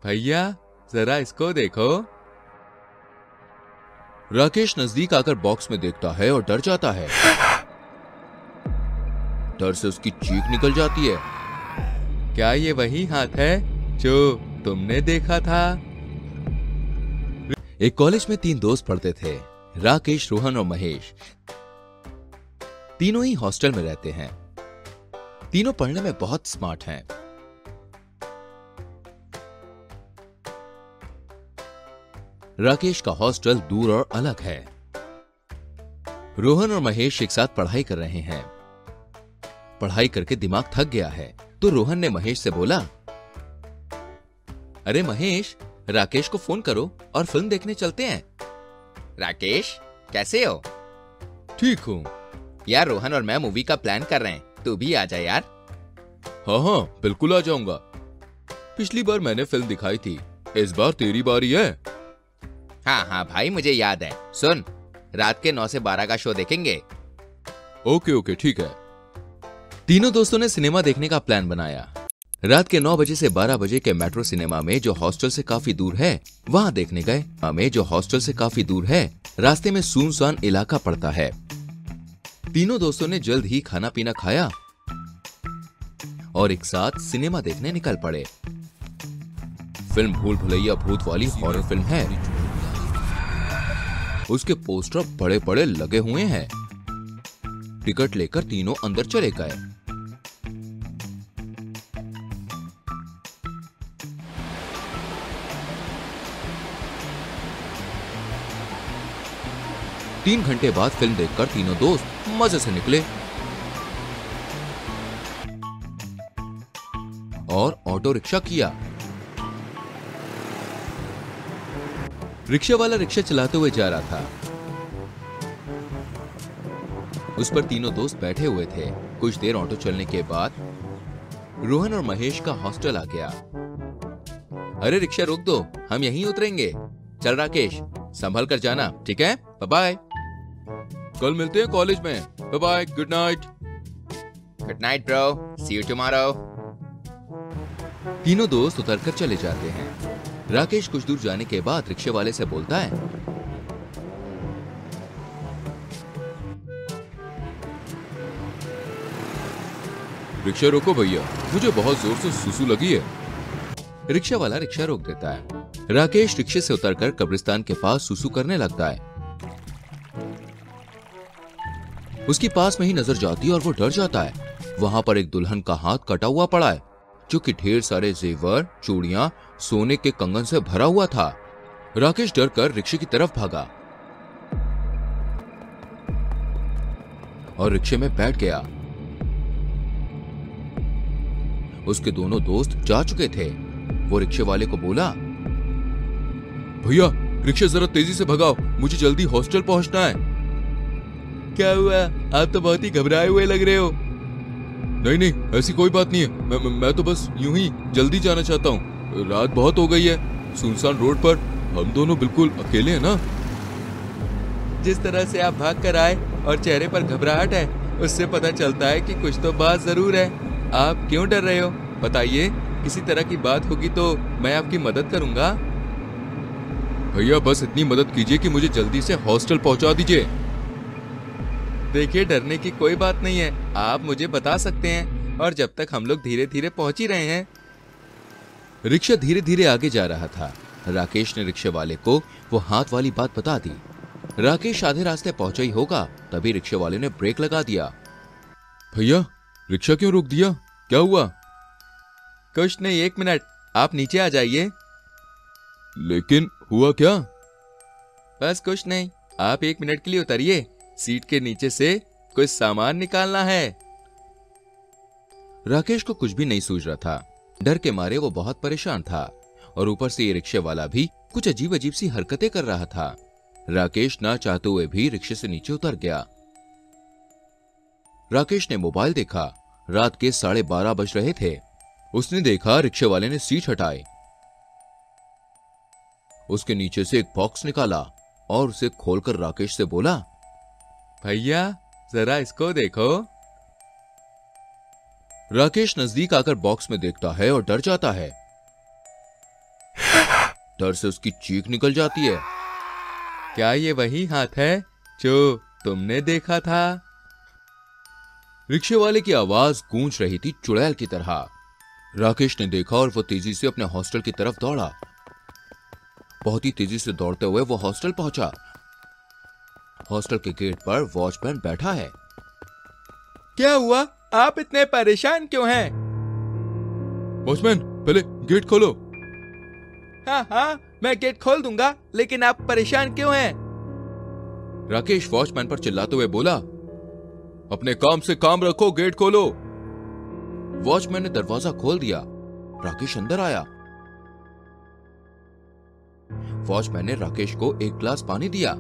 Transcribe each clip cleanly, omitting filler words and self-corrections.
भैया जरा इसको देखो। राकेश नजदीक आकर बॉक्स में देखता है और डर जाता है। डर से उसकी चीख निकल जाती है। क्या ये वही हाथ है जो तुमने देखा था? एक कॉलेज में 3 दोस्त पढ़ते थे, राकेश, रोहन और महेश। तीनों ही हॉस्टल में रहते हैं। तीनों पढ़ने में बहुत स्मार्ट हैं। राकेश का हॉस्टल दूर और अलग है। रोहन और महेश एक साथ पढ़ाई कर रहे हैं। पढ़ाई करके दिमाग थक गया है, तो रोहन ने महेश से बोला, अरे महेश, राकेश को फोन करो और फिल्म देखने चलते हैं। राकेश, कैसे हो? ठीक हूँ यार, रोहन और मैं मूवी का प्लान कर रहे हैं, तू भी आ जा यार। हाँ हाँ, बिल्कुल आ जाऊंगा। पिछली बार मैंने फिल्म दिखाई थी, इस बार तेरी बारी है। हाँ हाँ भाई, मुझे याद है। सुन, रात के 9 से 12 का शो देखेंगे। ओके ओके, ठीक है। तीनों दोस्तों ने सिनेमा देखने का प्लान बनाया। रात के 9 बजे से 12 बजे के मेट्रो सिनेमा में, जो हॉस्टल से काफी दूर है, वहां देखने गए। रास्ते में सुनसान इलाका पड़ता है। तीनों दोस्तों ने जल्द ही खाना पीना खाया और एक साथ सिनेमा देखने निकल पड़े। फिल्म भूल भुलैया भूत वाली हॉरर फिल्म है। उसके पोस्टर बड़े बड़े लगे हुए हैं। टिकट लेकर तीनों अंदर चले गए। तीन घंटे बाद फिल्म देखकर तीनों दोस्त मजे से निकले और ऑटो रिक्शा किया। रिक्शा वाला रिक्शा चलाते हुए जा रहा था। उस पर तीनों दोस्त बैठे हुए थे। कुछ देर ऑटो चलने के बाद रोहन और महेश का हॉस्टल आ गया। अरे रिक्शा रोक दो, हम यहीं उतरेंगे। चल राकेश, संभल कर जाना, ठीक है? Bye bye. कल मिलते हैं कॉलेज में। Bye bye, good night. Good night bro, see you tomorrow. तीनों दोस्त उतरकर चले जाते हैं। राकेश कुछ दूर जाने के बाद रिक्शे वाले से बोलता है, रिक्शा रोको भैया, मुझे बहुत जोर से सुसु लगी है। रिक्शा वाला रिक्शा रोक देता है। राकेश रिक्शे से उतरकर कब्रिस्तान के पास सुसु करने लगता है। उसके पास में ही नजर जाती है और वो डर जाता है। वहां पर एक दुल्हन का हाथ कटा हुआ पड़ा है, जो कि ढेर सारे जेवर, चूड़ियां, सोने के कंगन से भरा हुआ था। राकेश डर कर रिक्शे की तरफ भागा और रिक्शे में बैठ गया। उसके दोनों दोस्त जा चुके थे। वो रिक्शे वाले को बोला, भैया रिक्शा जरा तेजी से भगाओ, मुझे जल्दी हॉस्टल पहुंचना है। क्या हुआ? आप तो बहुत ही घबराए हुए लग रहे हो। नहीं नहीं, ऐसी कोई बात नहीं है। मैं तो बस यूं ही जल्दी जाना चाहता हूँ। रात बहुत हो गई है। सुनसान रोड पर हम दोनों बिल्कुल अकेले हैं ना। जिस तरह से आप भाग कर आए और चेहरे पर घबराहट है, उससे पता चलता है कि कुछ तो बात जरूर है। आप क्यों डर रहे हो? बताइए, किसी तरह की बात होगी तो मैं आपकी मदद करूंगा। भैया बस इतनी मदद कीजिए कि मुझे जल्दी से हॉस्टल पहुंचा दीजिए। देखिए, डरने की कोई बात नहीं है, आप मुझे बता सकते हैं, और जब तक हम लोग धीरे धीरे पहुंच ही रहे हैं। रिक्शा धीरे धीरे आगे जा रहा था। राकेश ने रिक्शे वाले को वो हाथ वाली बात बता दी। राकेश आधे रास्ते पहुंचा ही होगा, तभी रिक्शे वाले ने ब्रेक लगा दिया। भैया रिक्शा क्यों रोक दिया? क्या हुआ? कुछ नहीं, 1 मिनट, आप नीचे आ जाइए। लेकिन हुआ क्या? बस कुछ नहीं, आप 1 मिनट के लिए उतरिए। सीट के नीचे से कुछ सामान निकालना है। राकेश को कुछ भी नहीं सूझ रहा था। डर के मारे वो बहुत परेशान था, और ऊपर से ये रिक्शे वाला भी कुछ अजीब अजीब सी हरकतें कर रहा था। राकेश ना चाहते हुए भी रिक्शे से नीचे उतर गया। राकेश ने मोबाइल देखा। रात के 12:30 बज रहे थे। उसने देखा रिक्शे वाले ने सीट हटाई, उसके नीचे से एक बॉक्स निकाला और उसे खोलकर राकेश से बोला, भैया जरा इसको देखो। राकेश नजदीक आकर बॉक्स में देखता है और डर जाता है। डर से उसकी चीख निकल जाती है। क्या ये वही हाथ है जो तुमने देखा था? रिक्शे वाले की आवाज गूंज रही थी चुड़ैल की तरह। राकेश ने देखा और वो तेजी से अपने हॉस्टल की तरफ दौड़ा। बहुत ही तेजी से दौड़ते हुए वो हॉस्टल पहुंचा। हॉस्टल के गेट पर वॉचमैन बैठा है। क्या हुआ? आप इतने परेशान क्यों हैं? वॉचमैन, पहले गेट खोलो। हाँ, मैं गेट खोल दूंगा, लेकिन आप परेशान क्यों हैं? राकेश वॉचमैन पर चिल्लाते हुए बोला, अपने काम से काम रखो, गेट खोलो। वॉचमैन ने दरवाजा खोल दिया। राकेश अंदर आया। वॉचमैन ने राकेश को एक गिलास पानी दिया।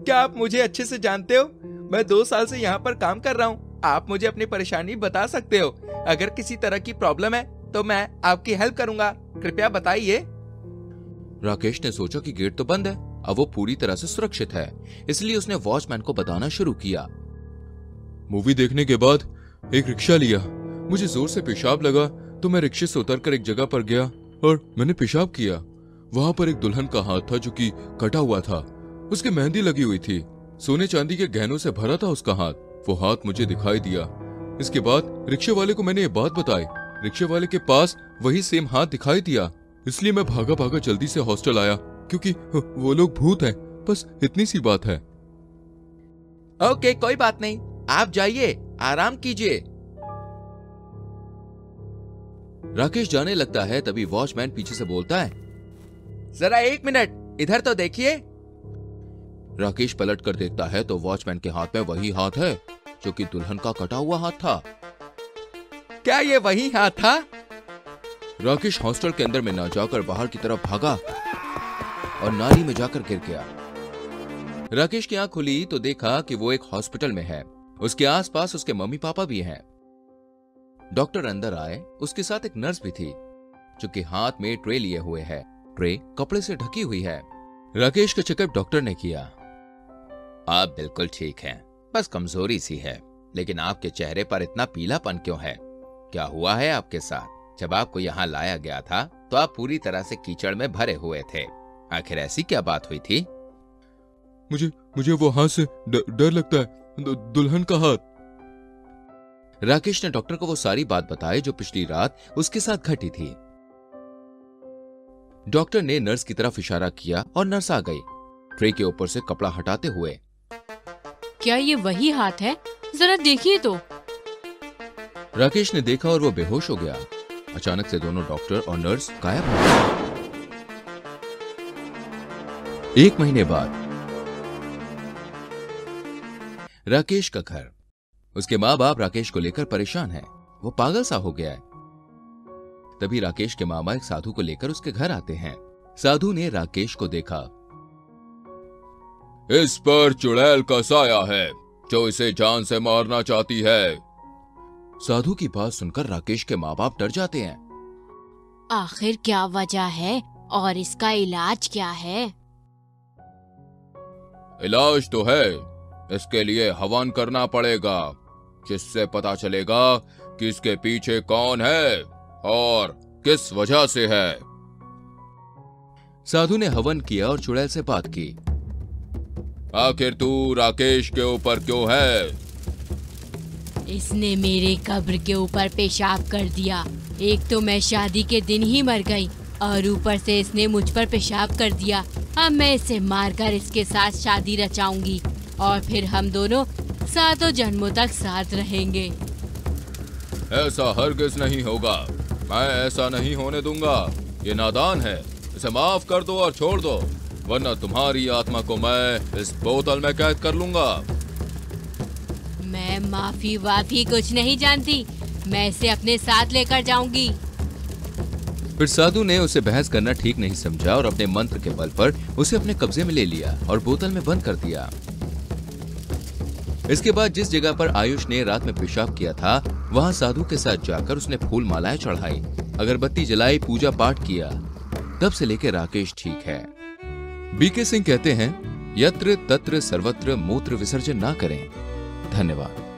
क्या आप मुझे अच्छे से जानते हो? मैं 2 साल से यहाँ पर काम कर रहा हूँ। आप मुझे अपनी परेशानी बता सकते हो। अगर किसी तरह की प्रॉब्लम है तो मैं आपकी हेल्प करूंगा। कृपया बताइए। राकेश ने सोचा कि गेट तो बंद है, अब वो पूरी तरह से सुरक्षित है, इसलिए उसने वॉचमैन को बताना शुरू किया। मूवी देखने के बाद एक रिक्शा लिया। मुझे जोर से पेशाब लगा तो मैं रिक्शे से उतरकर एक जगह पर गया और मैंने पेशाब किया। वहां पर एक दुल्हन का हाथ था जो कि कटा हुआ था। उसके मेहंदी लगी हुई थी। सोने चांदी के गहनों से भरा था उसका हाथ। वो हाथ मुझे दिखाई दिया। इसके बाद रिक्शे वाले को मैंने ये बात बताई। रिक्शे वाले के पास वही सेम हाथ दिखाई दिया, इसलिए मैं भागा भागा जल्दी से हॉस्टल आया, क्योंकि वो लोग भूत हैं। बस इतनी सी बात है। ओके, कोई बात नहीं, आप जाइए, आराम कीजिए। राकेश जाने लगता है, तभी वॉचमैन पीछे से बोलता है, जरा 1 मिनट इधर तो देखिए। राकेश पलट कर देखता है तो वॉचमैन के हाथ में वही हाथ है जो कि दुल्हन का कटा हुआ हाथ था। क्या ये वही हाथ था? राकेश हॉस्टल के अंदर में ना जाकर बाहर की तरफ भागा और नाली में जाकर गिर गया। राकेश की आंख खुली तो देखा कि वो एक हॉस्पिटल में है। उसके आसपास उसके मम्मी पापा भी हैं। डॉक्टर अंदर आए। उसके साथ एक नर्स भी थी जो कि हाथ में ट्रे लिए हुए है। ट्रे कपड़े से ढकी हुई है। राकेश का चेकअप डॉक्टर ने किया। आप बिल्कुल ठीक हैं, बस कमजोरी सी है, लेकिन आपके चेहरे पर इतना पीलापन क्यों है? क्या हुआ है आपके साथ? जब आपको यहाँ लाया गया था तो आप पूरी तरह से कीचड़ में भरे हुए थे। आखिर ऐसी क्या बात हुई थी? मुझे वो हाथ से डर लगता है, दुल्हन का हाथ। राकेश ने डॉक्टर को वो सारी बात बताई जो पिछली रात उसके साथ घटी थी। डॉक्टर ने नर्स की तरफ इशारा किया और नर्स आ गई, ट्रे के ऊपर से कपड़ा हटाते हुए। क्या ये वही हाथ है? जरा देखिए तो। राकेश ने देखा और वो बेहोश हो गया। अचानक से दोनों डॉक्टर और नर्स गायब हो गए। 1 महीने बाद राकेश का घर। उसके माँ बाप राकेश को लेकर परेशान हैं। वो पागल सा हो गया है। तभी राकेश के मामा एक साधु को लेकर उसके घर आते हैं। साधु ने राकेश को देखा। इस पर चुड़ैल का साया है जो इसे जान से मारना चाहती है। साधु की बात सुनकर राकेश के माँ बाप डर जाते हैं। आखिर क्या वजह है और इसका इलाज क्या है? इलाज तो है, इसके लिए हवन करना पड़ेगा, जिससे पता चलेगा कि इसके पीछे कौन है और किस वजह से है। साधु ने हवन किया और चुड़ैल से बात की। आखिर तू राकेश के ऊपर क्यों है? इसने मेरे कब्र के ऊपर पेशाब कर दिया। एक तो मैं शादी के दिन ही मर गई और ऊपर से इसने मुझ पर पेशाब कर दिया। अब मैं इसे मारकर इसके साथ शादी रचाऊंगी और फिर हम दोनों सातों जन्मों तक साथ रहेंगे। ऐसा हरगिज नहीं होगा। मैं ऐसा नहीं होने दूंगा। ये नादान है। इसे माफ कर दो और छोड़ दो, वरना तुम्हारी आत्मा को मैं इस बोतल में कैद कर लूंगा। मैं माफी वाफी कुछ नहीं जानती। मैं इसे अपने साथ लेकर जाऊंगी। फिर साधु ने उसे बहस करना ठीक नहीं समझा और अपने मंत्र के बल पर उसे अपने कब्जे में ले लिया और बोतल में बंद कर दिया। इसके बाद जिस जगह पर आयुष ने रात में पेशाब किया था, वहां साधु के साथ जाकर उसने फूल मालाएं चढ़ाई, अगरबत्ती जलाई, पूजा पाठ किया। तब से लेकर राकेश ठीक है। बीके सिंह कहते हैं, यत्र तत्र सर्वत्र मूत्र विसर्जन ना करें। धन्यवाद।